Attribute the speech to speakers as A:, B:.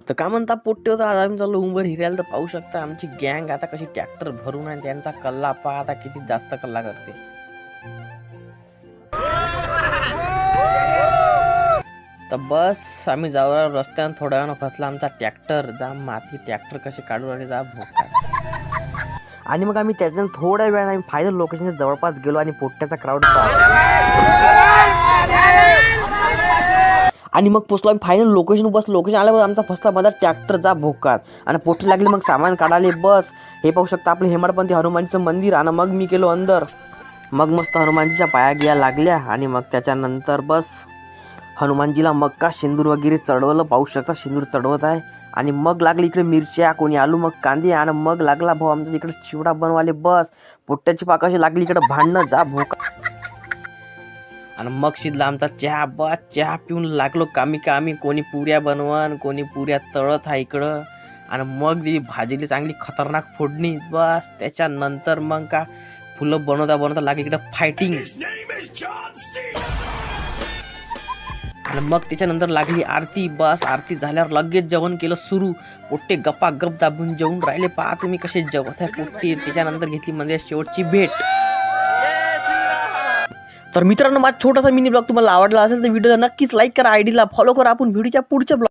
A: तर का म्हणता पोट्टे होता, आज आम्ही चाललो उंबर हिऱ्याला. तर पाहू शकता आमची गँग आता कशी ट्रॅक्टर भरून आहे. त्यांचा कल्ला पहा आता किती जास्त कल्ला करते. तर बस आम्ही जाऊ रस्त्यानं, थोड्या वेळानं फसला आमचा ट्रॅक्टर. जा माती ट्रॅक्टर कसे काढू राहिले, जा भोका. आणि मग आम्ही त्याच्यानं थोड्या वेळाने फायनल लोकेशनच्या जवळपास गेलो आणि पोट्ट्याचा क्राऊड आणि मग पोचलो आम्ही फायनल लोकेशन. बस लोकेशन आल्यावर आमचा फसला माझा ट्रॅक्टर, जा भोकात. आणि पोट्टे लागले मग सामान काढाले. बस हे पाहू शकता आपलं हेमाडपंथी हनुमानजीचं मंदिर. आणि मग मी गेलो अंदर. मग मस्त हनुमानजीच्या पाया गिया लागल्या. आणि मग त्याच्यानंतर बस हनुमानजीला मग का सिंदूर वगैरे चढवलं. पाहू शकता सिंदूर चढवत आहे. आणि मग लागली इकडे मिरच्या, कोणी आलू, मग कांदे. आणि मग लागला भाऊ आमचा इकडे चिवडा बनवाले. बस पोट्ट्याची पाकाशी लागली इकडे भांडणं, जा भोका. आणि मग शिजला आमचा चहा. बस चहा पिऊन लागलो कामी. कोणी पुऱ्या बनवन, कोणी पुऱ्या तळत आहे इकडं. आणि मग ती भाजीली चांगली खतरनाक फोडणी. बस त्याच्यानंतर मग का फुलं बनवता लागली इकडं फायटिंग. आणि मग त्याच्यानंतर लागली आरती. बस आरती झाल्यावर लगेच जेवण केलं सुरू. पोट्टे गप्पा गप दाबून जेवून राहिले. पहा तुम्ही कसे जेवत आहे पोट्टे. त्याच्यानंतर घेतली म्हणजे शेवटची भेट. तर मित्रांनो, माझा छोटासा मिनी ब्लॉग तुम्हाला आवडला असेल तर व्हिडिओला नक्कीच लाईक करा, आयडीला फॉलो करा. आपण व्हिडिओच्या पुढच्या ब्लॉग